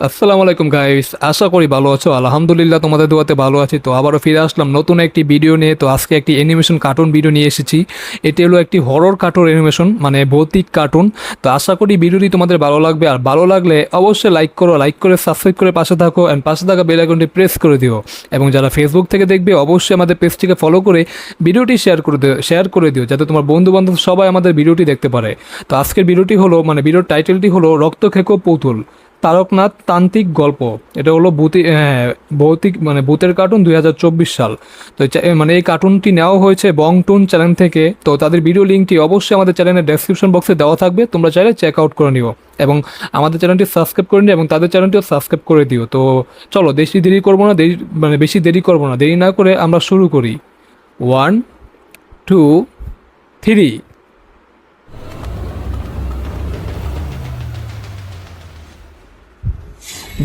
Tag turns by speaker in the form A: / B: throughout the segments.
A: আসসালামু আলাইকুম গাইস, আশা করি ভালো আছো। আলহামদুলিল্লাহ তোমাদের দোয়াতে ভালো আছি। তো আবারও ফিরে আসলাম নতুন একটি ভিডিও নিয়ে। তো আজকে একটি অ্যানিমেশন কার্টুন ভিডিও নিয়ে এসেছি। এটি হলো একটি হরর কার্টুন অ্যানিমেশন, মানে ভৌতিক কার্টুন। তো আশা করি ভিডিওটি তোমাদের ভালো লাগবে, আর ভালো লাগলে অবশ্যই লাইক করো, লাইক করে সাবস্ক্রাইব করে পাশে থাকো, অ্যান্ড পাশে থাকা বেল আইকনটি প্রেস করে দিও। এবং যারা ফেসবুক থেকে দেখবে অবশ্যই আমাদের পেজটিকে ফলো করে ভিডিওটি শেয়ার করে দিও যাতে তোমার বন্ধু বান্ধব সবাই আমাদের ভিডিওটি দেখতে পারে। তো আজকের ভিডিওটি হলো, মানে ভিডিওর টাইটেলটি হলো রক্তখেকো পুতুল, তারকনাথ তান্ত্রিক গল্প। এটা হলো ভৌতিক, মানে ভূতের কার্টুন 2024 সাল। তো মানে এই কার্টুনটি নেওয়া হয়েছে বংটুন চ্যানেল থেকে। তো তাদের ভিডিও লিঙ্কটি অবশ্যই আমাদের চ্যানেলের ডেসক্রিপশন বক্সে দেওয়া থাকবে, তোমরা চাইলে চেক আউট করে নিও। এবং আমাদের চ্যানেলটি সাবস্ক্রাইব করে নিও এবং তাদের চ্যানেলটিও সাবস্ক্রাইব করে দিও। তো চলো, বেশি দেরি করবো না, দেরি না করে আমরা শুরু করি। 1, 2, 3।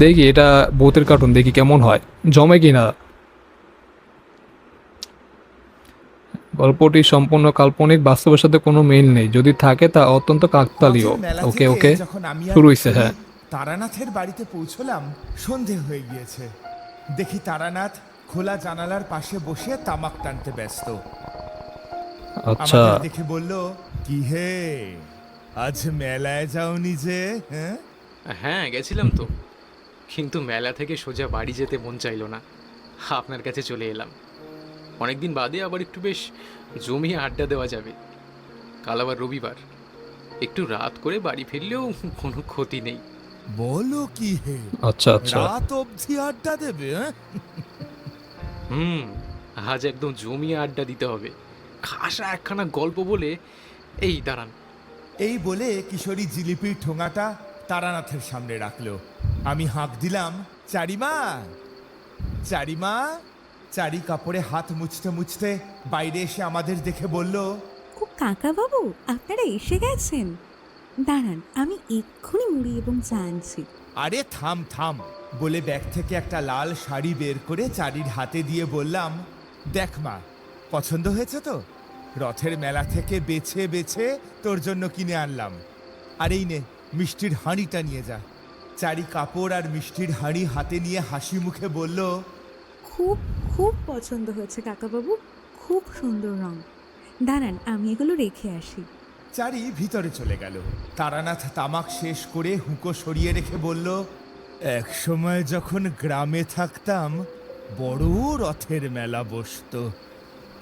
A: দেখি এটা ভূতের কার্টুন, দেখি কেমন হয়, জমে কি না। গল্পটি সম্পূর্ণ কাল্পনিক, বাস্তবের সাথে কোনো মিল নেই, যদি থাকে তা অত্যন্ত কাকতালীয়।
B: রথের মেলা
A: ওকে
B: থেকে
A: ওকে,
B: যখন আমি আর
A: শুরু হয়েছে,
B: কিশোরী
A: হ্যাঁ।
B: তারানাথের বাড়িতে পৌঁছলাম, সন্ধে হয়ে গিয়েছে। দেখি তারানাথ খোলা জানালার পাশে বসে তামাক টানতে ব্যস্ত।
A: আচ্ছা।
B: আমাদের দেখে বলল, কি হে, আজ মেলায় যাওনি যে? হ্যাঁ,
C: হ্যাঁ, গেছিলাম তো। কিন্তু মেলা থেকে সোজা বাড়ি যেতে মন চাইলো না। আপনার কাছে চলে এলাম। অনেকদিন বাদে আবার একটু বেশ জমিয়ে আড্ডা দেওয়া যাবে। কাল আবার রবিবার, একটু রাত করে বাড়ি ফিরলেও কোনো ক্ষতি নেই।
B: বলো কি হে,
A: আচ্ছা আচ্ছা।
B: রাত অবধি আড্ডা দেবে? হ্যাঁ?
C: হুম, আজ একদম জমিয়ে আড্ডা দিতে হবে। খাসা একখানা গল্প বলে। এই দাঁড়ান।
B: এই বলে কিশোরী জিলিপির ঠোঙাটা তারানাথের সামনে রাখলো। আমি হাঁক দিলাম, চারিমা, চারিমা। চারি কাপড়ে হাত মুছতে মুছতে বাইরে এসে আমাদের দেখে বলল,
D: ও কাকা বাবু, আপনারা এসে গেছেন। দাঁড়ান, আমি এক্ষুনি মুড়ি এবং চা আনছি।
B: আরে থাম থাম বলে ব্যাগ থেকে একটা লাল শাড়ি বের করে চারির হাতে দিয়ে বললাম, দেখ মা, পছন্দ হয়েছে তো? রথের মেলা থেকে বেছে বেছে তোর জন্য কিনে আনলাম। আর এই নে, মিষ্টির হাঁড়িটা নিয়ে যা। চারি কাপড় আর মিষ্টির হাঁড়ি হাতে নিয়ে হাসি মুখে বলল,
D: খুব খুব পছন্দ হয়েছে কাকা বাবু, খুব সুন্দর রং। দাঁড়ান, আমি এগুলো রেখে আসি।
B: চারি ভিতরে চলে গেল। তারানাথ তামাক শেষ করে হুঁকো সরিয়ে রেখে বলল, এক সময় যখন গ্রামে থাকতাম, বড় রথের মেলা বসতো।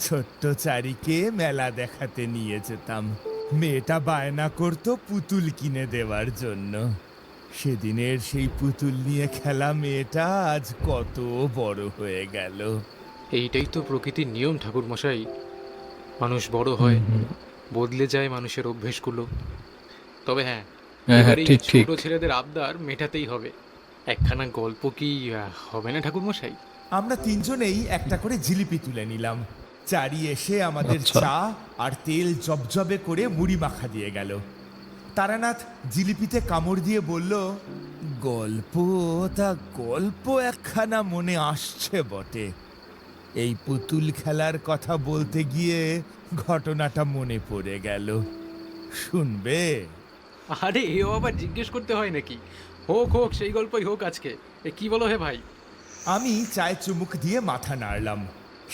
B: ছোট্ট চারিকে মেলা দেখাতে নিয়ে যেতাম। মেয়েটা বায়না করতো পুতুল কিনে দেওয়ার জন্য। সেদিনের সেই পুতুল নিয়ে খেলা মেয়েটা আজ কত বড় হয়ে গেল।
C: এইটাই তো প্রকৃতির নিয়ম ঠাকুরমশাই। মানুষ বড় হয়, বদলে যায় মানুষের অভ্যেসগুলো। তবে হ্যাঁ,
A: হ্যাঁ হ্যাঁ,
C: এবার এই
A: ঠিক ঠিক।
C: ছোট ছেলেদের আবদার মেটাতেই হবে। একখানা গল্প কি হবে না ঠাকুরমশাই?
B: আমরা তিনজনেই একটা করে জিলিপি তুলে নিলাম। চারি এসে আমাদের
A: আচ্ছা।
B: চা আর তেল জবজবে করে মুড়ি মাখা দিয়ে গেল। তারানাথ জিলিপিতে কামড় দিয়ে বলল, গল্প, তা গল্প একখানা মনে আসছে বটে। এই পুতুল খেলার কথা বলতে গিয়ে ঘটনাটা মনে পড়ে গেল। শুনবে?
C: আরে এও আবার জিজ্ঞেস করতে হয় নাকি? হোক হোক, সেই গল্পই হোক আজকে। কি বলো হে ভাই?
B: আমি চায়ে চুমুক দিয়ে মাথা নাড়লাম।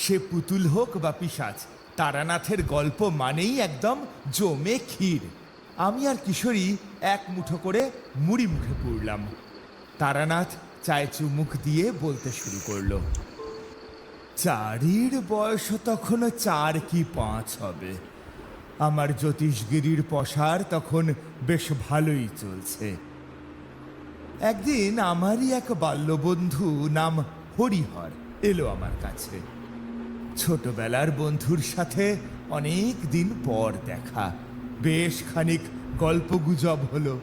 B: সে পুতুল হোক বা পিশাচ, তারানাথের গল্প মানেই একদম জমে ক্ষীর। আমি আর কিশোরী এক মুঠো করে মুড়ি মুখে পুরলাম। তারানাথ চায়ে চুমুক দিয়ে বলতে শুরু করলো, চারির বয়স তখন 4 কি 5 হবে। আমার জ্যোতিষগিরির পসার তখন বেশ ভালোই চলছে। একদিন আমারই এক বাল্যবন্ধু নাম হরিহর এলো আমার কাছে। ছোটবেলার বন্ধুর সাথে অনেক দিন পর দেখা, বেশ খানিক গল্পগুজব হলো।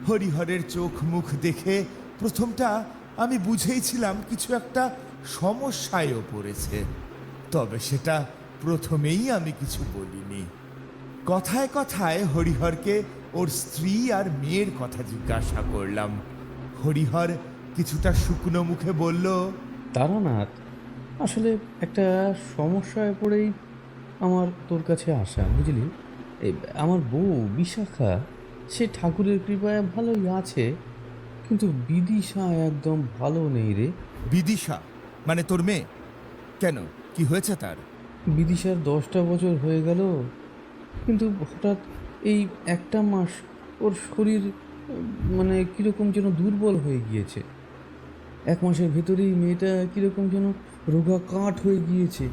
B: হরিহরের চোখ মুখ দেখে প্রথমটা আমি বুঝেইছিলাম কিছু একটা সমস্যায়ও পড়েছে। তবে সেটা প্রথমেই আমি কিছু বলিনি। কথায় কথায় হরিহরকে ওর স্ত্রী আর মেয়ের কথা জিজ্ঞাসা করলাম। হরিহর কিছুটা শুকনো মুখে বলল,
E: তারানাথ, আসলে একটা সমস্যায় পড়েই আমার তোর কাছে আসা, বুঝলি। এই আমার বউ বিশাখা, সে ঠাকুরের কৃপায় ভালোই আছে, কিন্তু বিদিশা একদম ভালো নেই রে।
B: বিদিশা মানে তোর মেয়ে? কেন, কি হয়েছে তার?
E: বিদিশার 10টা বছর হয়ে গেল, কিন্তু হঠাৎ এই একটা মাস ওর শরীর মানে কীরকম যেন দুর্বল হয়ে গিয়েছে। 1 মাসের ভেতরেই মেয়েটা কীরকম যেন রোগা কাঠ হয়ে গিয়েছে,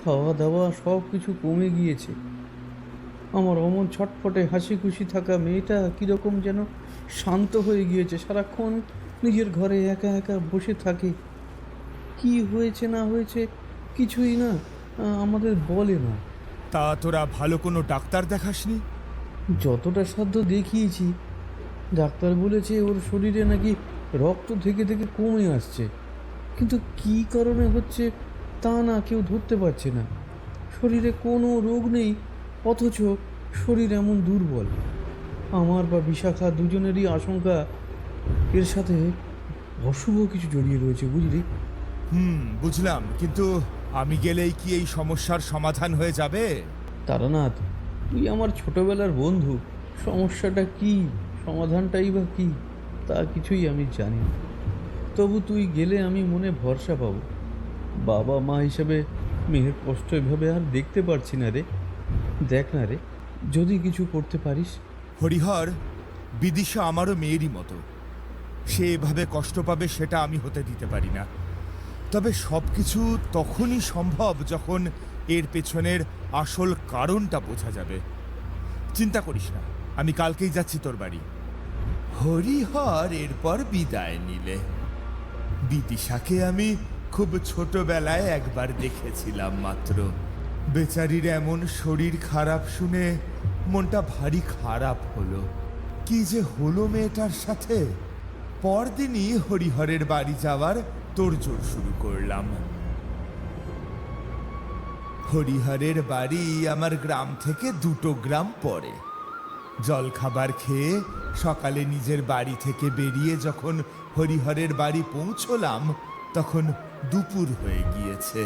E: খাওয়া দাওয়া সব কিছু কমে গিয়েছে। আমার অমন ছটফটে হাসি খুশি থাকা মেয়েটা কীরকম যেন শান্ত হয়ে গিয়েছে, সারাক্ষণ নিজের ঘরে একা একা বসে থাকে। কি হয়েছে না হয়েছে কিছুই না আমাদের বলে না।
B: তা তোরা ভালো কোনো ডাক্তার দেখাসনি?
E: যতটা সাধ্য দেখিয়েছি, ডাক্তার বলেছে ওর শরীরে নাকি রক্ত থেকে থেকে কমে আসছে, কিন্তু কী কারণে হচ্ছে তা না কেউ ধরতে পারছে না। শরীরে কোনো রোগ নেই, অথচ শরীর এমন দুর্বল। আমার বা বিশাখা দুজনেরই আশঙ্কা এর সাথে অশুভ কিছু জড়িয়ে রয়েছে, বুঝলি?
B: বুঝলাম, কিন্তু আমি গেলেই কি এই সমস্যার সমাধান হয়ে যাবে?
E: তারানাথ, তুই আমার ছোটবেলার বন্ধু, সমস্যাটা কি, সমাধানটাই বা কি, তা কিছুই আমি জানি না। তবু তুই গেলে আমি মনে ভরসা পাবো। বাবা মা হিসেবে মেয়ের কষ্ট এভাবে আর দেখতে পারছি না রে। দেখ না রে, যদি কিছু করতে পারিস।
B: হরিহর, বিদিশা আমারও মেয়েরই মতো। সে এভাবে কষ্ট পাবে সেটা আমি হতে দিতে পারি না। তবে সব কিছু তখনই সম্ভব যখন এর পেছনের আসল কারণটা বোঝা যাবে। চিন্তা করিস না, আমি কালকেই যাচ্ছি তোর বাড়ি। হরিহর এরপর বিদায় নিলে। বিদিশাকে আমি খুব ছোটবেলায় একবার দেখেছিলাম মাত্র। বেচারির এমন শরীর খারাপ শুনে মনটা ভারী খারাপ হলো। কি যে হলো মেয়েটার সাথে! পরদিনই হরিহরের বাড়ি যাওয়ার তোড়জোড় শুরু করলাম। হরিহরের বাড়ি আমার গ্রাম থেকে 2 গ্রাম পরে। জলখাবার খেয়ে সকালে নিজের বাড়ি থেকে বেরিয়ে যখন হরিহরের বাড়ি পৌঁছলাম, তখন দুপুর হয়ে গিয়েছে।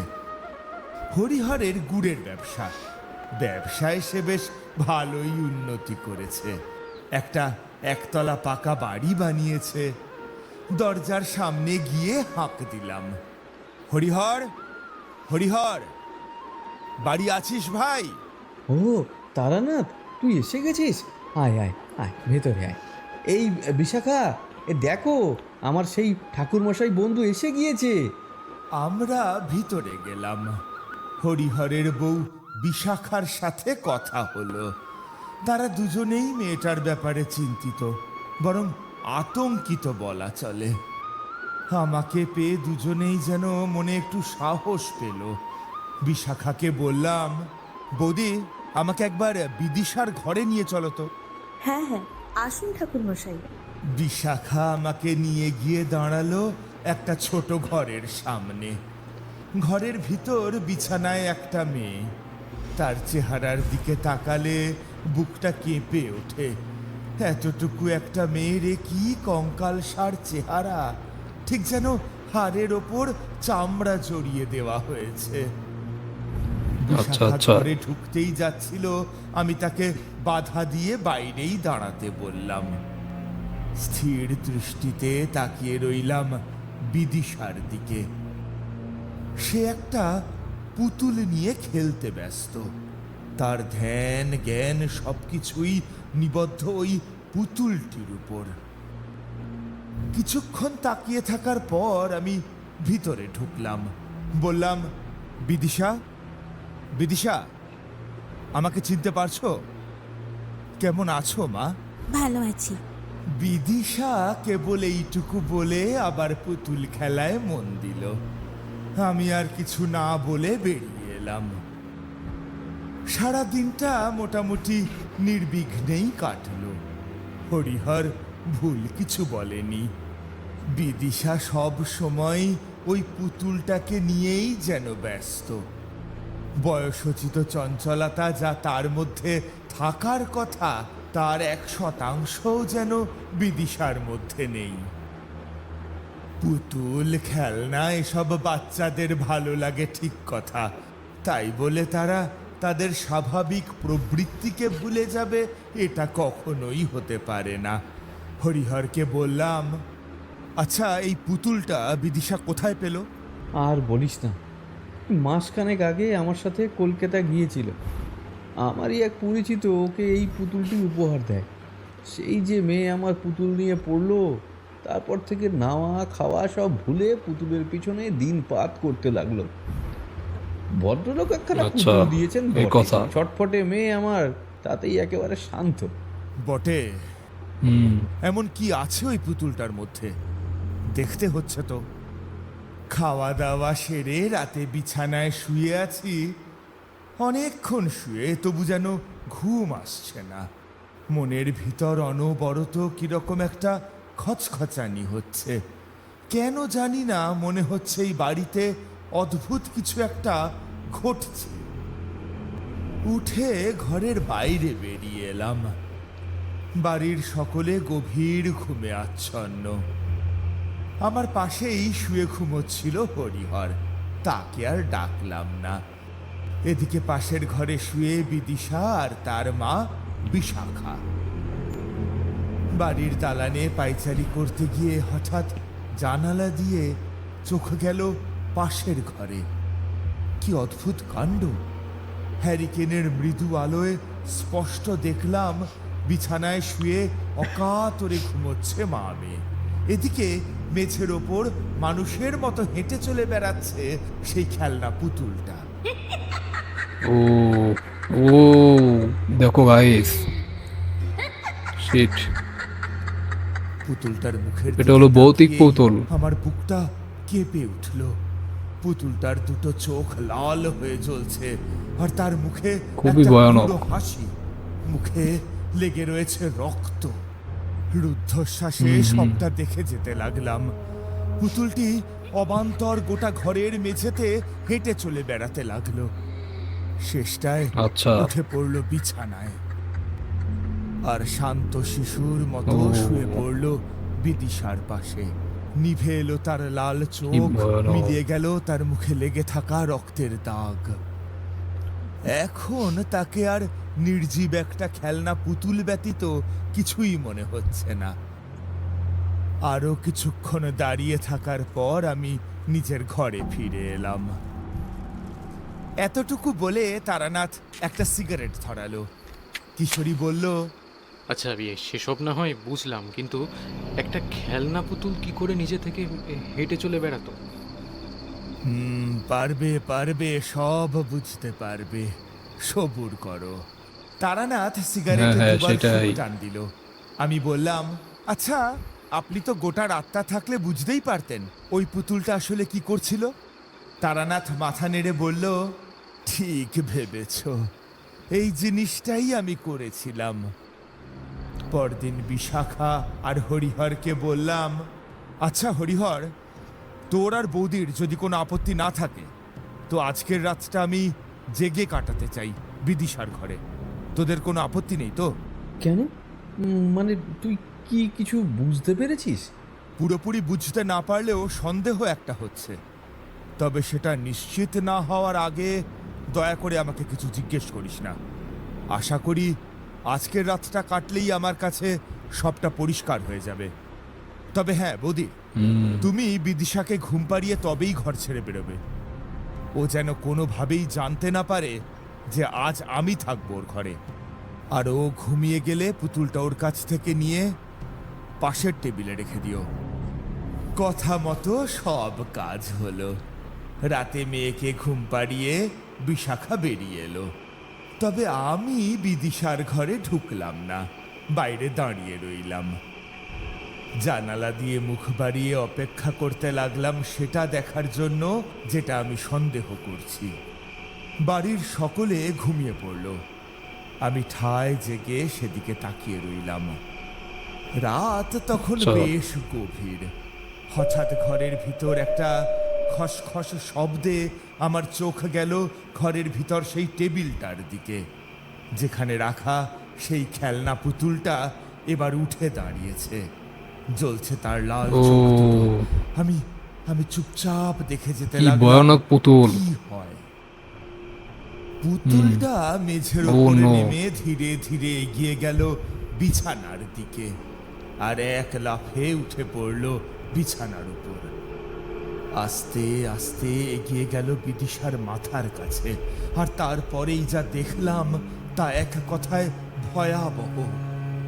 B: হরিহরের গুড়ের ব্যবসায় সে বেশ ভালোই উন্নতি করেছে। একটা একতলা পাকা বাড়ি বানিয়েছে। দরজার সামনে গিয়ে হাঁক দিলাম, হরিহর, হরিহর, বাড়ি আছিস ভাই?
E: ও তারানাথ, তুই এসে গেছিস? আয় আয় আয়, ভেতরে আয়। এই বিশাখা, এ দেখো আমার সেই ঠাকুরমশাই বন্ধু এসে গিয়েছে।
B: আমরা ভিতরে গেলাম। হরিহরের বউ বিশাখার সাথে কথা হলো। তারা দুজনেই মেয়েটার ব্যাপারে চিন্তিত, বরং আতঙ্কিত বলা চলে। আমাকে পেয়ে দুজনেই যেন মনে একটু সাহস পেল। বিশাখাকে বললাম, বৌদি, আমাকে একবার বিদিশার ঘরে নিয়ে চলো তো।
F: হ্যাঁ হ্যাঁ, আসুন ঠাকুরমশাই।
B: বিশাখা আমাকে নিয়ে গিয়ে দাঁড়ালো একটা ছোট ঘরের সামনে। ঘরের ভিতর বিছানায় একটা মেয়ে। তার চেহারার দিকে তাকালে বুকটা কেঁপে ওঠে। এতটুকু একটা মেয়ের কি কঙ্কালসার চেহারা! ঠিক যেন হাড়ের ওপর চামড়া জড়িয়ে দেওয়া হয়েছে। বিশাখা ঘরে ঢুকতেই যাচ্ছিল, আমি তাকে বাধা দিয়ে বাইরেই দাঁড়াতে বললাম। স্থির দৃষ্টিতে তাকিয়ে রইলাম বিদিশার দিকে। সে একটা পুতুল নিয়ে খেলতে ব্যস্ত। তার ধ্যান জ্ঞান সবকিছুই নিবদ্ধ ওই পুতুলটির উপর। কিছুক্ষণ তাকিয়ে থাকার পর আমি ভিতরে ঢুকলাম। বললাম, বিদিশা, বিদিশা, আমাকে চিনতে পারছো? কেমন আছো মা?
D: ভালো আছি।
B: বিদিশা কেবল এইটুকু বলে আবার পুতুল খেলায় মন দিল। আমি আর কিছু না বলে বেরিয়ে এলাম। সারা দিনটা মোটামুটি নির্বিঘ্নেই কাটলো। হরিহর ভুল কিছু বলেনি। বিদিশা সব সময় ওই পুতুলটাকে নিয়েই যেন ব্যস্ত। বয়সোচিত চঞ্চলতা যা তার মধ্যে থাকার কথা, তার 1% যেন বিদিশার মধ্যে নেই। পুতুল, খেলনা এসব বাচ্চাদের ভালো লাগে ঠিক কথা, তাই বলে তারা তাদের স্বাভাবিক প্রবৃত্তিকে ভুলে যাবে এটা কখনোই হতে পারে না। হরিহরকে বললাম, আচ্ছা, এই পুতুলটা বিদিশা কোথায় পেল?
E: আর বলিস না, মাসখানেক আগে আমার সাথে কলকাতা গিয়েছিল। আমারই এক পরিচিত ওকে এই পুতুলটি উপহার দেয়। সেই যে মেয়ে আমার পুতুল নিয়ে পড়লো, তারপর থেকে নাওয়া খাওয়া সব ভুলে পুতুলের পিছনে দিন পাত করতে লাগলো। ভদ্রলোক একখানা
A: আচ্ছা,
E: পুতুল দিয়েছেন
A: এই
E: বটে।
A: কথা।
E: ছটফটে মেয়ে আমার, তাতেই একেবারে শান্ত।
B: বটে,
A: হুম।
B: এমন কি আছে ওই পুতুলটার মধ্যে? দেখতে হচ্ছে তো। খাওয়া দাওয়া সেরে রাতে বিছানায় শুয়ে আছি, অনেকক্ষণ শুয়ে তবু যেন ঘুম আসছে না। মনের ভিতর অনবরত কিরকম একটা খচখচানি হচ্ছে। কেন জানি না, মনে হচ্ছে এই বাড়িতে অদ্ভুত কিছু একটা ঘটছে। উঠে ঘরের বাইরে বেরিয়ে এলাম। বাড়ির সকলে গভীর ঘুমে আচ্ছন্ন। আমার পাশেই শুয়ে ঘুমোচ্ছিল হরিহর, তাকে আর ডাকলাম না। এদিকে পাশের ঘরে শুয়ে বিদিশা আর তার মা বিশাখা। বাড়ির দালানে পায়চারি করতে গিয়ে হঠাৎ জানালা দিয়ে চোখ গেল পাশের ঘরে। কি অদ্ভুত কাণ্ড! হ্যারিকেনের মৃদু আলোয় স্পষ্ট দেখলাম বিছানায় শুয়ে অকাতরে ঘুমোচ্ছে মা মেয়ে। এদিকে মেঝের ওপর মানুষের মতো হেঁটে চলে বেড়াচ্ছে সেই খেলনা পুতুলটা।
A: ও ও দেখো গাইস, শিট,
B: পুতুলটার মুখের
A: এটা
B: দিকে
A: হলো ভৌতিক
B: তাকিয়ে
A: পুতুল।
B: আমার বুকটা কেঁপে উঠল। পুতুলটার দুটো চোখ লাল হয়ে জ্বলছে, আর তার মুখে
A: খুবই
B: একটা
A: ভয়ানক।
B: পুরো হাসি। মুখে লেগে রয়েছে রক্ত। রুদ্ধশ্বাসে সবটা দেখে যেতে লাগলাম। পুতুলটি অবান্তর গোটা ঘরের মেঝেতে হেঁটে চলে বেড়াতে লাগলো। শেষটায়
A: আচ্ছা।
B: উঠে পড়ল বিছানায়, আর শান্ত শিশুর মতো
A: ও।
B: শুয়ে পড়ল বিদিশার পাশে। নিভে এলো তার লাল চোখ,
A: ভয়ানক।
B: মিলিয়ে গেল তার মুখে লেগে থাকা রক্তের দাগ। এখন তাকে আর নির্জীব একটা খেলনা পুতুল ব্যতীত কিছুই মনে হচ্ছে না। আরো কিছুক্ষণ দাঁড়িয়ে থাকার পর আমি নিজের ঘরে ফিরে এলাম। এতটুকু বলে তারানাথ একটা সিগারেট ধরালো। কিশোরী বলল,
C: আচ্ছা সেসব না হয় বুঝলাম, কিন্তু একটা খেলনা পুতুল কি করে নিজে থেকে হেঁটে চলে বেড়াতো?
B: পারবে পারবে, সব বুঝতে পারবে, সবুর করো। তারানাথ সিগারেটে
A: হ্যাঁ,
B: দুবার
A: সেটাই।
B: ফুঁক টান দিল। আমি বললাম, আচ্ছা, আপনি তো গোটা রাতটা থাকলে বুঝতেই পারতেন ওই পুতুলটা আসলে কি করছিল। তারানাথ মাথা নেড়ে বলল, ঠিক ভেবেছ, এই জিনিসটাই আমি করেছিলাম। পরদিন বিশাখা আর হরিহরকে বললাম, আচ্ছা হরিহর, তোর আর বৌদির যদি কোনো আপত্তি না থাকে তো আজকের রাতটা আমি জেগে কাটাতে চাই বিদিশার ঘরে। তোদের কোনো আপত্তি নেই তো?
E: কেন? মানে তুই কি কিছু বুঝতে পেরেছিস?
B: পুরোপুরি বুঝতে না পারলেও সন্দেহ একটা হচ্ছে। তবে সেটা নিশ্চিত না হওয়ার আগে দয়া করে আমাকে কিছু জিজ্ঞেস করিস না। আশা করি আজকের রাতটা কাটলেই আমার কাছে সবটা পরিষ্কার হয়ে যাবে। তবে হ্যাঁ বৌদি, তুমি বিদিশাকে ঘুম পাড়িয়ে তবেই ঘর ছেড়ে বেরোবে। ও যেন কোনোভাবেই জানতে না পারে যে আজ আমি থাকবো ওর ঘরে। আর ও ঘুমিয়ে গেলে পুতুলটা ওর কাছ থেকে নিয়ে পাশের টেবিলে রেখে দিও। কথা মতো সব কাজ হলো। রাতে মেয়েকে ঘুম পাড়িয়ে বিশাখা বেরিয়ে এলো। তবে আমি বিদিশার ঘরে ঢুকলাম না, বাইরে দাঁড়িয়ে রইলাম। জানালা দিয়ে মুখ বাড়িয়ে অপেক্ষা করতে লাগলাম সেটা দেখার জন্য যেটা আমি সন্দেহ করছি। বাড়ির সকলে ঘুমিয়ে পড়ল। আমি ঠায় জেগে সেদিকে তাকিয়ে রইলাম। রাত তখন
A: আচ্ছা।
B: বেশ গভীর। হঠাৎ ঘরের ভিতর একটা খসখস শব্দে আমার চোখ গেল ঘরের ভিতর সেই টেবিলটার দিকে, যেখানে রাখা সেই খেলনা পুতুলটা এবার উঠে দাঁড়িয়েছে। জ্বলছে তার লাল
A: ও
B: চোখ দুটো। আমি আমি চুপচাপ দেখে যেতে
A: কি
B: লাগলাম
A: ভয়ানক পুতুল।
B: কি হয়। পুতুলটা মেঝের
A: Oh
B: ওপরে
A: no.
B: নেমে ধীরে ধীরে এগিয়ে গেল বিছানার দিকে, আর এক লাফে উঠে পড়ল বিছানার উপর। আস্তে আস্তে এগিয়ে গেল বিদিশার মাথার কাছে, আর তারপরেই যা দেখলাম তা এক কথায় ভয়াবহ।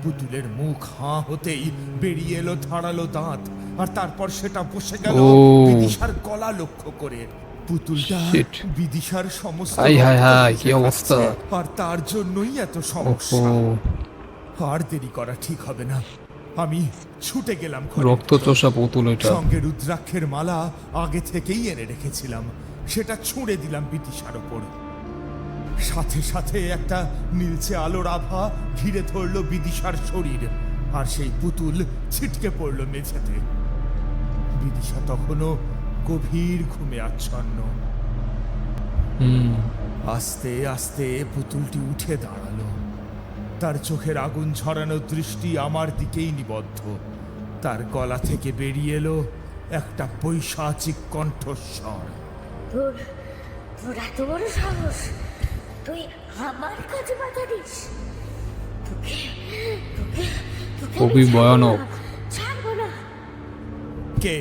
B: পুতুলের মুখ হাঁ হতেই বেরিয়ে এলো ধারালো দাঁত, আর তারপর সেটা বসে গেল
A: ও।
B: বিদিশার গলা লক্ষ্য করে। পুতুলটা
A: Shit.
B: বিদিশার সমস্ত
A: হাই হাই
B: রক্ত
A: হাই,
B: বুঝে
A: কি অবস্থা।
B: খাচ্ছে, আর তার জন্যই এত সমস্যা।
A: ওহো,
B: আর দেরি করা ঠিক হবে না, আমি ছুটে গেলাম ঘরে।
A: রক্তচোষা পুতুল এটা।
B: সঙ্গে রুদ্রাক্ষের মালা আগে থেকেই এনে রেখেছিলাম, সেটা ছুঁড়ে দিলাম বিদিশার ওপর। সাথে সাথে একটা নীলচে আলোর আভা ঘিরে ধরলো বিদিশার শরীর, আর সেই পুতুল ছিটকে পড়লো মেঝেতে। বিদিশা তখনও গভীর ঘুমে আচ্ছন্ন।
A: হুম,
B: আস্তে আস্তে পুতুলটি উঠে দাঁড়ালো। তার চোখের আগুন ঝরানো দৃষ্টি আমার দিকেই নিবদ্ধ। তার গলা থেকে বেরিয়ে এলো একটা পৈশাচিক কণ্ঠস্বর।
G: তোর তোর এত বড় সাহস, তুই আমার কাছে বাধা দিস? তোকে তোকে তোকে আমি
A: খুবই
G: ছাড়বো
A: ভয়ানক।
G: না, ছাড়বো না।
B: কে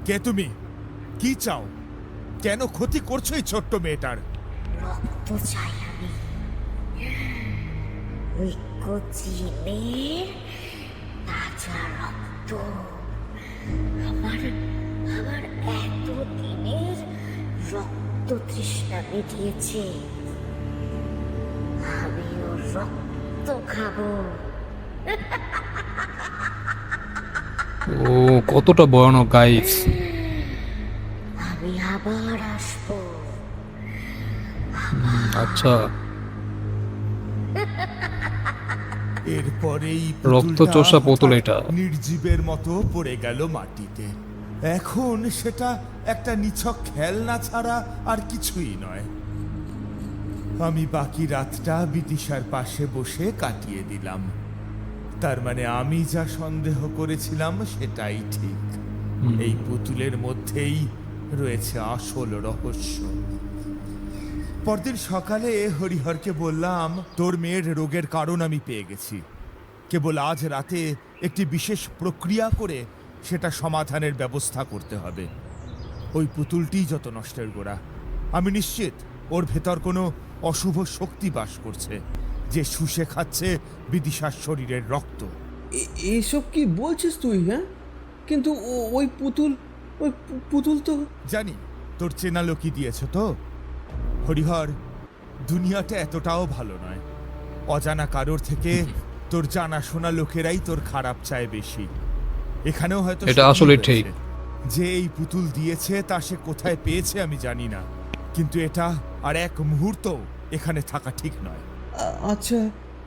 B: কে তুমি? কি চাও? কেন ক্ষতি করছো এই ছোট্ট মেয়েটার?
G: রক্ত চাই আমি, ওই কচি মেয়ের তাজা রক্ত। আমার আমার এত দিনের রক্ত তৃষ্ণা মিটিয়েছে, আমি ওর রক্ত খাবো।
A: ও কতটা ভয়ানক গাইস।
G: আমি আবার আসবো।
A: আচ্ছা,
B: এরপরেই
A: রক্তচোষা পুতুল এটা।
B: নির্জীবের মতো পড়ে গেল মাটিতে। এখন সেটা একটা নিছক খেলনা ছাড়া আর কিছুই নয়। আমি বাকি রাতটা বিদিশার পাশে বসে কাটিয়ে দিলাম। তার মানে আমি যা সন্দেহ করেছিলাম সেটাই ঠিক। এই পুতুলের মধ্যেই রয়েছে আসল রহস্য। পরদিন সকালে হরিহরকে বললাম, তোর মেয়ের রোগের কারণ আমি পেয়ে গেছি। কেবল আজ রাতে একটি বিশেষ প্রক্রিয়া করে সেটা সমাধানের ব্যবস্থা করতে হবে। ওই পুতুলটি যত নষ্টের গোড়া। আমি নিশ্চিত ওর ভেতর কোনো অশুভ শক্তি বাস করছে, যে শুষে খাচ্ছে বিদিশার শরীরের রক্ত।
E: এইসব কি বলছিস তুই? হ্যাঁ, কিন্তু ওই পুতুল, ওই পুতুল তো
B: জানি তোর চেনা লোকই দিয়েছে তো। হরিহর, দুনিয়াটা এতটাও ভালো নয়। অজানা কারোর থেকে তোর জানাশোনা লোকেরাই তোর খারাপ চায় বেশি। এখানেও হয়তো
A: এটা
B: সেটাই
A: আসলে
B: হয়েছে।
A: ঠিক।
B: যে এই পুতুল দিয়েছে তা সে কোথায় পেয়েছে আমি জানি না, কিন্তু এটা আর এক মুহূর্ত এখানে থাকা ঠিক নয়।
E: আচ্ছা,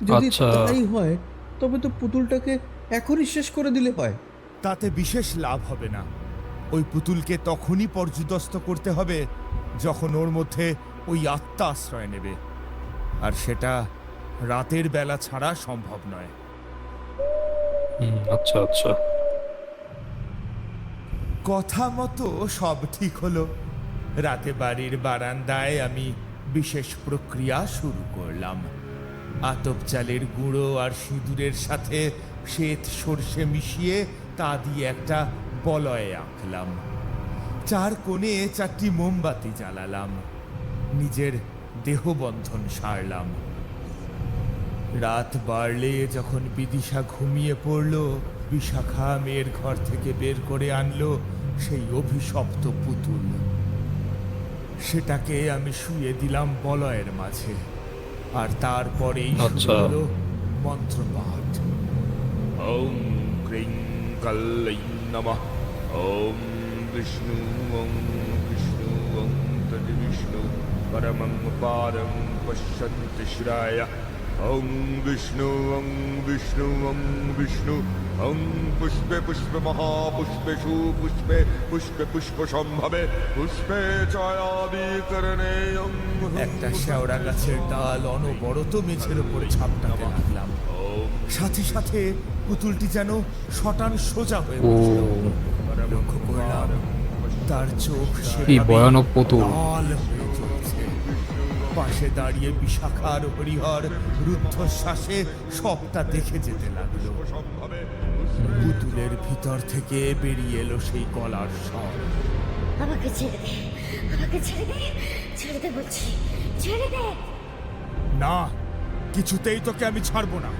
E: যদি
A: আচ্ছা।
E: তাই হয় তবে তো পুতুলটাকে এখনই শেষ করে দিলে হয়।
B: তাতে বিশেষ লাভ হবে না। ওই পুতুলকে তখনই পর্যুদস্ত করতে হবে যখন ওর মধ্যে ওই আত্মা আশ্রয় নেবে, আর সেটা রাতের বেলা ছাড়া সম্ভব নয়।
A: আচ্ছা আচ্ছা।
B: কথা মতো সব ঠিক হলো। রাতে বাড়ির বারান্দায় আমি বিশেষ প্রক্রিয়া শুরু করলাম। আতপ চালের গুঁড়ো আর সিঁদুরের সাথে শ্বেত সর্ষে মিশিয়ে তা দিয়ে একটা বলয় আঁকলাম। চার কোণে 4টি মোমবাতি জ্বালালাম। নিজের দেহবন্ধন সারলাম। রাত বাড়লে যখন বিদিশা ঘুমিয়ে পড়ল, বিশাখা মেয়ের ঘর থেকে বের করে আনলো সেই অভিশপ্ত পুতুল। সেটাকে আমি শুয়ে দিলাম বলয়ের মাঝে, আর তারপরেই শুরু
A: আচ্ছা।
B: হলো মন্ত্রপাঠ। ওম ক্রিং কাল্লাই নমঃ। ওম বিষ্ণু ওম বিষ্ণু ওম তদ বিষ্ণু পরমং পারং পশ্যন্তি শ্রায়। ওম বিষ্ণু ওম বিষ্ণু ওম বিষ্ণু ওম পুষ্পে পুষ্পে মহাপুষ্পে সুপুষ্পে পুষ্পে পুষ্প সম্ভবে পুষ্পে চয়াদিকরণে। একটা শেওড়া গাছের ডাল অনবরত মেঝের উপরে ঝাপটাতে লাগলাম। সাথে সাথে পুতুলটি যেন শটান সোজা হয়ে বসল। লক্ষ্য করলাম তার চোখ
A: কি ভয়ানক পুতুল।
B: লাল হয়ে জ্বলছে। পাশে দাঁড়িয়ে বিশাখা আর হরিহর রুদ্ধশ্বাসে সবটা দেখে যেতে লাগলো। পুতুলের ভিতর থেকে বেরিয়ে এলো সেই গলার স্বর।
G: আমাকে ছেড়ে দে, আমাকে ছেড়ে দে, ছেড়ে দে বলছি, ছেড়ে দে।
B: না, কিছুতেই তোকে আমি ছাড়বো না।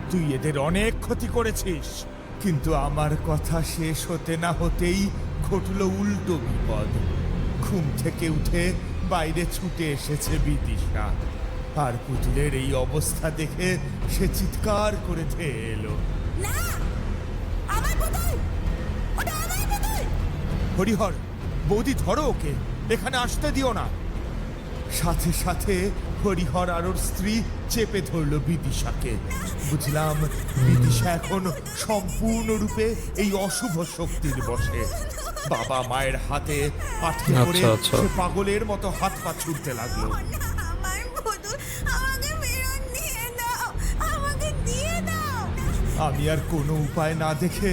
B: তুই এদের অনেক ক্ষতি করেছিস, কিন্তু আমার কথা শেষ হতে না হতেই ঘটল উল্টো বিপদ। ঘুম থেকে উঠে বাইরে ছুটে এসেছে বিদিশা, আর পুতুলের এই অবস্থা দেখে সে চিৎকার করে ধেয়ে এলো। হরিহর, বৌদি ধরো ওকে, এখানে আসতে দিও না। সাথে সাথে হরিহর আর ওর স্ত্রী চেপে ধরল বিদিশাকে। বুঝলাম বিদিশা এখন সম্পূর্ণরূপে এই অশুভ শক্তির বশে। বাবা মায়ের হাতে আটকে পড়ে
A: আচ্ছা।
B: সে পাগলের মতো হাত পা ছুটতে লাগলো।
D: আমার পুতুল আমাকে ফেরত দিয়ে দাও, আমাকে দিয়ে দাও।
B: আমি আর কোনো উপায় না দেখে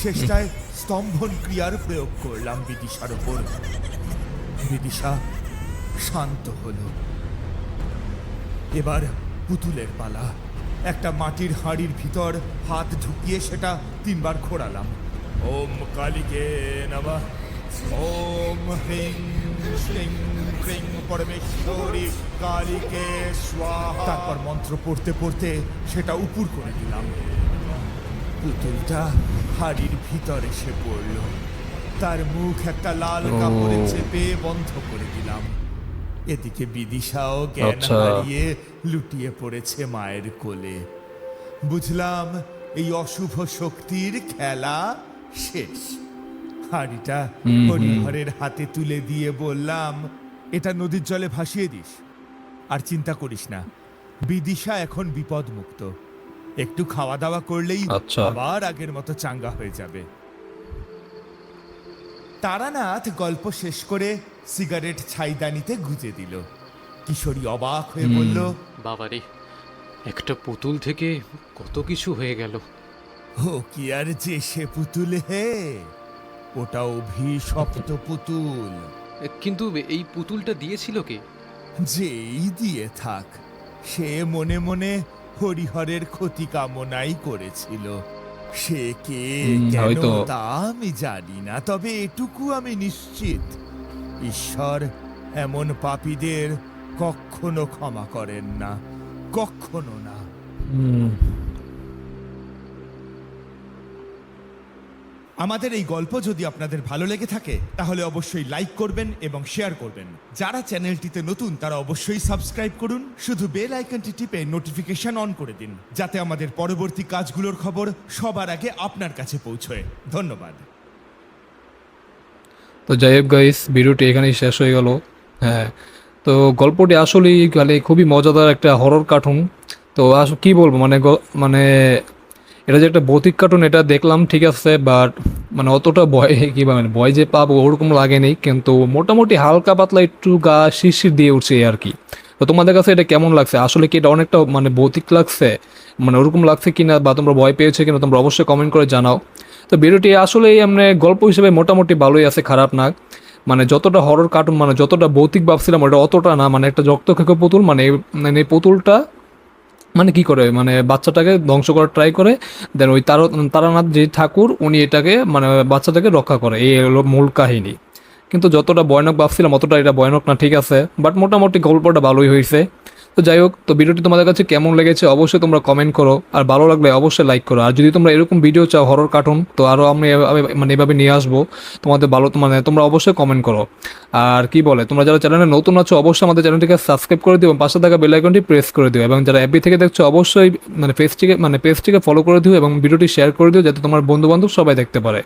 B: শেষটায় স্তম্ভন ক্রিয়ার প্রয়োগ করলাম বিদিশার উপর। বিদিশা শান্ত হলো। এবার পুতুলের পালা। একটা মাটির হাঁড়ির ভিতর হাত ঢুকিয়ে সেটা 3 বার খোঁড়ালাম। ওম কালিকে নমঃ, ওম হ্রিং শ্রীং ক্রিং পরমেশ্বরী কালিকে স্বাহা। তারপর মন্ত্র পড়তে পড়তে সেটা উপুর করে দিলাম। পুতুলটা হাড়ির ভিতর এসে পড়ল। তার মুখ একটা লাল কাপড়ে চেপে বন্ধ করে দিলাম। এদিকে বিদিশাও জ্ঞান
A: আচ্ছা।
B: হারিয়ে লুটিয়ে পড়েছে মায়ের কোলে। বুঝলাম এই অশুভ শক্তির খেলা শেষ। হাড়িটা হরিহরের হাতে তুলে দিয়ে বললাম, এটা নদীর জলে ভাসিয়ে দিস, আর চিন্তা করিস না, বিদিশা এখন বিপদ মুক্ত। একটু খাওয়া দাওয়া করলেই
A: আচ্ছা।
B: আবার আগের মতো চাঙ্গা হয়ে যাবে। তারানাথ গল্প শেষ করে সিগারেট ছাইদানিতে গুজে দিল। কিশোরী অবাক হয়ে বলল,
C: বাবারে, একটা পুতুল থেকে কত কিছু হয়ে গেল।
B: ও কি আর যে সে পুতুল হে, ওটা অভিশপ্ত পুতুল।
C: কিন্তু এই পুতুলটা দিয়েছিল কে?
B: যেই দিয়ে থাক, সে মনে মনে হরিহরের ক্ষতি কামনাই করেছিল। সে কে কেন
A: হয়তো।
B: তা আমি জানি না, তবে এটুকু আমি নিশ্চিত, ঈশ্বর এমন পাপীদের কখনো ক্ষমা করেন না, কখনো না। আমাদের এই গল্প যদি আপনাদের ভালো লেগে থাকে তাহলে অবশ্যই লাইক করবেন এবং শেয়ার করবেন। যারা চ্যানেলটিতে নতুন তারা অবশ্যই সাবস্ক্রাইব করুন। শুধু বেল আইকনটি টিপে নোটিফিকেশন অন করে দিন, যাতে আমাদের পরবর্তী কাজগুলোর খবর সবার আগে আপনার কাছে পৌঁছয়। ধন্যবাদ।
A: তো যাই হোক গাইস, ভিডিওটি এখানেই শেষ হয়ে গেল। হ্যাঁ, তো গল্পটি আসলেই খুবই মজাদার একটা হরর কার্টুন। তো কি বলবো, মানে এটা যে একটা ভৌতিক কার্টুন, এটা দেখলাম ঠিক আছে, বাট অতটা ভয় ভয় যে পাবো ওরকম লাগেনি, কিন্তু মোটামুটি হালকা পাতলা একটু গা শিরশির দিয়ে উঠছে আর কি। তো তোমাদের কাছে এটা কেমন লাগছে? আসলে কি এটা অনেকটা ভৌতিক লাগছে, ওরকম লাগছে কিনা, বা তোমরা ভয় পেয়েছো কিনা, তোমরা অবশ্যই কমেন্ট করে জানাও। তো ভিডিওটি আসলে গল্প হিসেবে মোটামুটি ভালোই আছে, খারাপ না। যতটা হরর কার্টুন, যতটা ভৌতিক ভাবছিলাম ওটা অতটা না। একটা রক্তক্ষেকো পুতুল, এই পুতুলটা কি করে বাচ্চাটাকে ধ্বংস করার ট্রাই করে, দেন ওই তারানাথ যে ঠাকুর উনি এটাকে বাচ্চাটাকে রক্ষা করে, এই হলো মূল কাহিনী। কিন্তু যতটা ভয়ানক ভাবছিলাম অতটা এটা ভয়ানক না, ঠিক আছে, বাট মোটামুটি গল্পটা ভালোই হয়েছে। তো যাই হোক, তো ভিডিওটি তোমাদের কাছে কেমন লেগেছে অবশ্যই তোমরা কমেন্ট করো, আর ভালো লাগলে অবশ্যই লাইক করো। আর যদি তোমরা এরকম ভিডিও চাও হরর কার্টুন, তো আরও আমি এভাবে নিয়ে আসবো তোমাদের ভালো, তোমরা অবশ্যই কমেন্ট করো। আর কি বলে, তোমরা যারা চ্যানেলে নতুন আছো অবশ্যই আমাদের চ্যানেলটিকে সাবস্ক্রাইব করে দিও, পাশে থাকা বেল আইকনটি প্রেস করে দিও, এবং যারা এফবি থেকে দেখছো অবশ্যই পেজটিকে ফলো করে দিও এবং ভিডিওটি শেয়ার করে দিও, যাতে তোমার বন্ধু বান্ধব সবাই দেখতে পারে।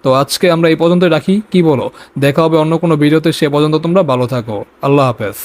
A: তো আজকে আমরা এই পর্যন্তই রাখি, কি বলো? দেখা হবে অন্য কোনো ভিডিওতে, সে পর্যন্ত তোমরা ভালো থাকো। আল্লাহ হাফেজ।